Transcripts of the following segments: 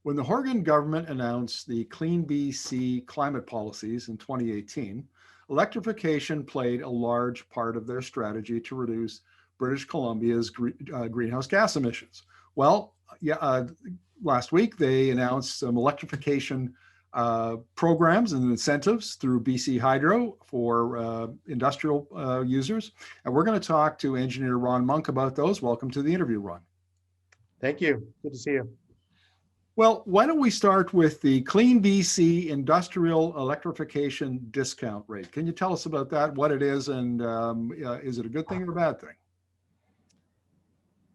When the Oregon government announced the Clean BC climate policies in 2018, electrification played a large part of their strategy to reduce British Columbia's greenhouse gas emissions. Well, yeah, last week they announced some electrification programs and incentives through BC Hydro for industrial users. And we're going to talk to engineer Ron Monk about those. Welcome to the interview, Ron. Thank you. Good to see you. Well, why don't we start with the Clean BC industrial electrification discount rate? Can you tell us about that, what it is, and is it a good thing or a bad thing?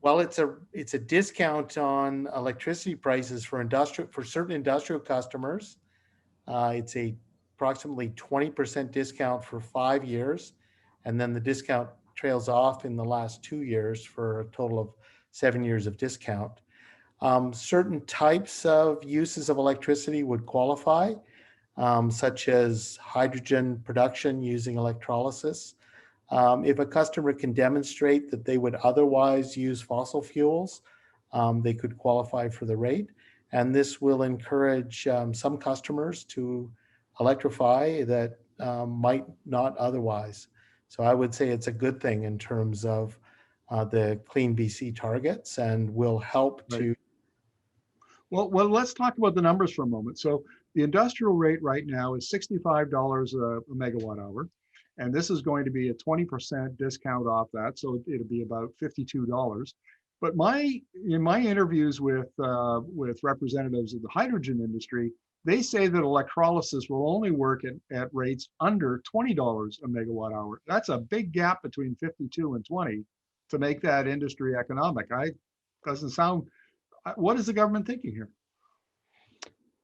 Well, it's a discount on electricity prices for certain industrial customers. It's a approximately 20% discount for 5 years, and then the discount trails off in the last 2 years for a total of 7 years of discount. Certain types of uses of electricity would qualify, such as hydrogen production using electrolysis. If a customer can demonstrate that they would otherwise use fossil fuels, they could qualify for the rate. And this will encourage some customers to electrify that might not otherwise. So I would say it's a good thing in terms of the Clean BC targets, and will help to. Well, let's talk about the numbers for a moment. So the industrial rate right now is $65 a megawatt hour. And this is going to be a 20% discount off that. So it'll be about $52. But in my interviews with representatives of the hydrogen industry, they say that electrolysis will only work at rates under $20 a megawatt hour. That's a big gap between 52 and 20 to make that industry economic. Doesn't sound, what is the government thinking here?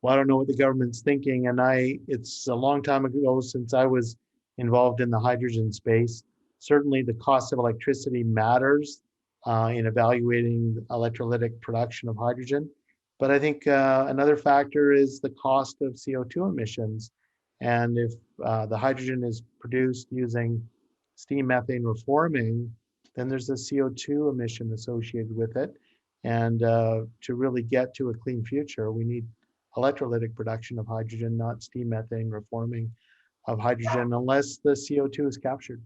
Well, I don't know what the government's thinking, and it's a long time ago since I was involved in the hydrogen space. Certainly the cost of electricity matters in evaluating electrolytic production of hydrogen. But I think another factor is the cost of CO2 emissions. And if the hydrogen is produced using steam methane reforming, then there's a CO2 emission associated with it. And to really get to a clean future, we need electrolytic production of hydrogen, not steam methane reforming of hydrogen, unless the CO2 is captured.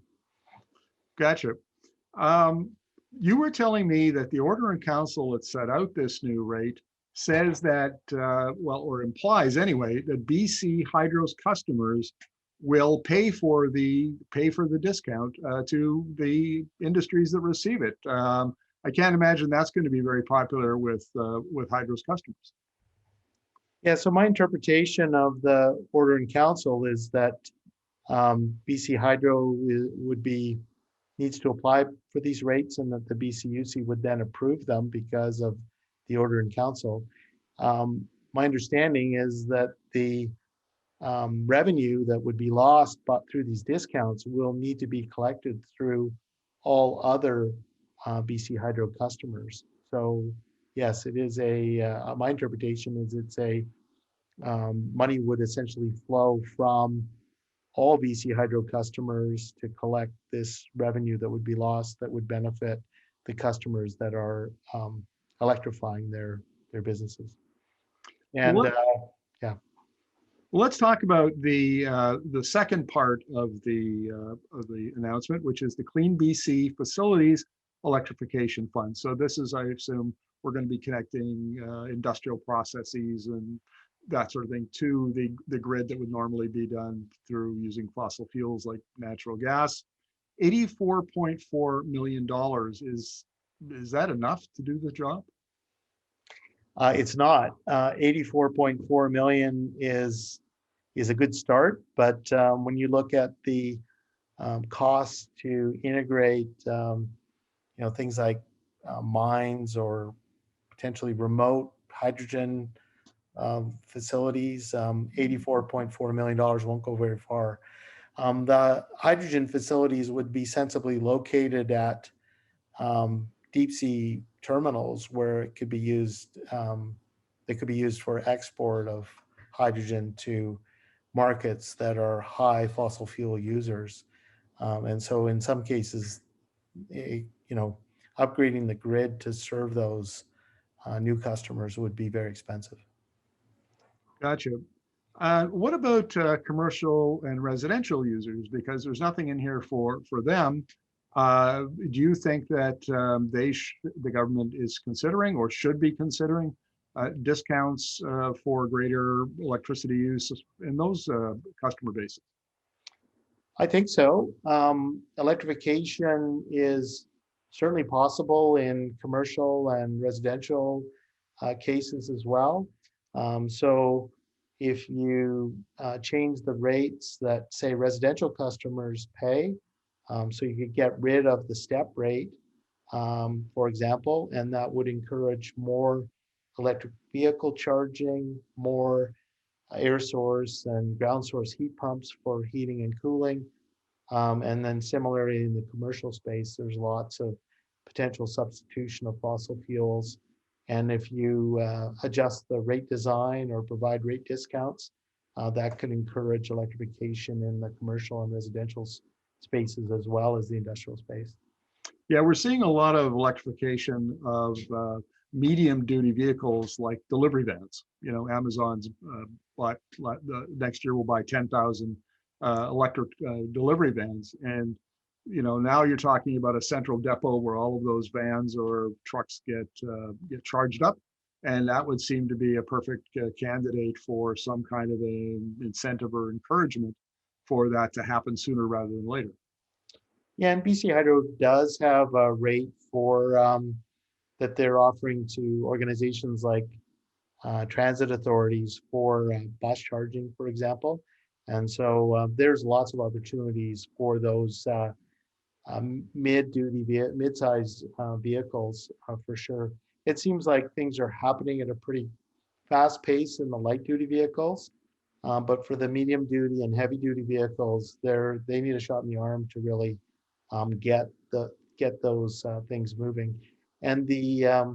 Gotcha. You were telling me that the Order in Council that set out this new rate says that, or implies anyway, that BC Hydro's customers will pay for the discount to the industries that receive it. I can't imagine that's going to be very popular with Hydro's customers. Yeah, so my interpretation of the Order in Council is that BC Hydro needs to apply for these rates, and that the BCUC would then approve them because of the Order in Council. My understanding is that the revenue that would be lost through these discounts will need to be collected through all other BC Hydro customers. So yes, it is my interpretation is it's money would essentially flow from all BC Hydro customers to collect this revenue that would be lost, that would benefit the customers that are electrifying their businesses. And yeah. Well, let's talk about the second part of the announcement, which is the Clean BC Facilities Electrification Fund. So this is, I assume, we're going to be connecting industrial processes and that sort of thing to the grid that would normally be done through using fossil fuels like natural gas. $84.4 million, is that enough to do the job? It's not. 84.4 million is a good start, but when you look at the costs to integrate, things like mines or potentially remote hydrogen facilities, $84.4 million won't go very far. The hydrogen facilities would be sensibly located at deep sea terminals where it could be used. They could be used for export of hydrogen to markets that are high fossil fuel users, and so in some cases, upgrading the grid to serve those new customers would be very expensive. Gotcha. What about commercial and residential users? Because there's nothing in here for them. Do you think that the government is considering or should be considering discounts for greater electricity use in those customer bases? I think so. Electrification is certainly possible in commercial and residential cases as well. So if you change the rates that, say, residential customers pay, so you could get rid of the step rate, for example, and that would encourage more electric vehicle charging, more air source and ground source heat pumps for heating and cooling. And then similarly in the commercial space, there's lots of potential substitution of fossil fuels. And if you adjust the rate design or provide rate discounts, that could encourage electrification in the commercial and residential spaces as well as the industrial space. Yeah, we're seeing a lot of electrification of medium duty vehicles like delivery vans. You know, Amazon's next year will buy 10,000 electric delivery vans. And, you know, now you're talking about a central depot where all of those vans or trucks get charged up. And that would seem to be a perfect candidate for some kind of an incentive or encouragement for that to happen sooner rather than later. Yeah, and BC Hydro does have a rate for that they're offering to organizations like transit authorities for bus charging, for example. And so there's lots of opportunities for those mid-sized vehicles for sure. It seems like things are happening at a pretty fast pace in the light-duty vehicles, but for the medium-duty and heavy-duty vehicles, they need a shot in the arm to really get those things moving. And the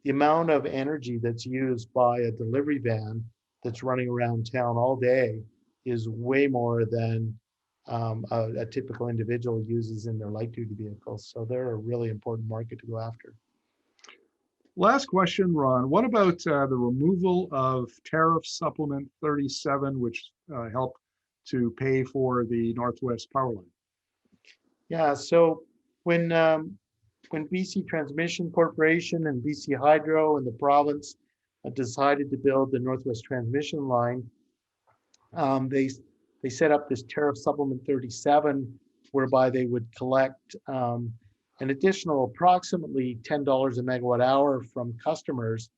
amount of energy that's used by a delivery van that's running around town all day is way more than a typical individual uses in their light duty vehicles. So they're a really important market to go after. Last question, Ron. What about the removal of tariff supplement 37, which helped to pay for the Northwest Power Line? Yeah, so when BC Transmission Corporation and BC Hydro and the province decided to build the Northwest Transmission Line, they set up this tariff supplement 37, whereby they would collect an additional approximately $10 a megawatt hour from customers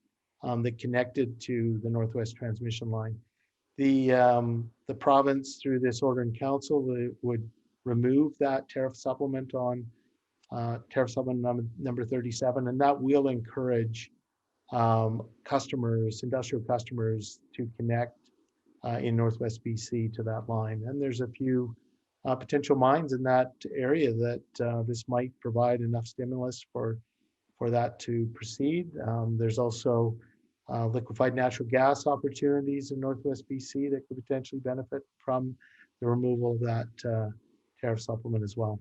that connected to the Northwest Transmission Line. The province, through this order in council, would remove that tariff supplement on tariff supplement number 37, and that will encourage customers, industrial customers, to connect in Northwest BC to that line. And there's a few potential mines in that area that this might provide enough stimulus for that to proceed. There's also liquefied natural gas opportunities in Northwest BC that could potentially benefit from the removal of that tariff supplement as well.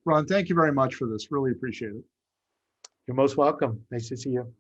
Ron, thank you very much for this. Really appreciate it. You're most welcome. Nice to see you.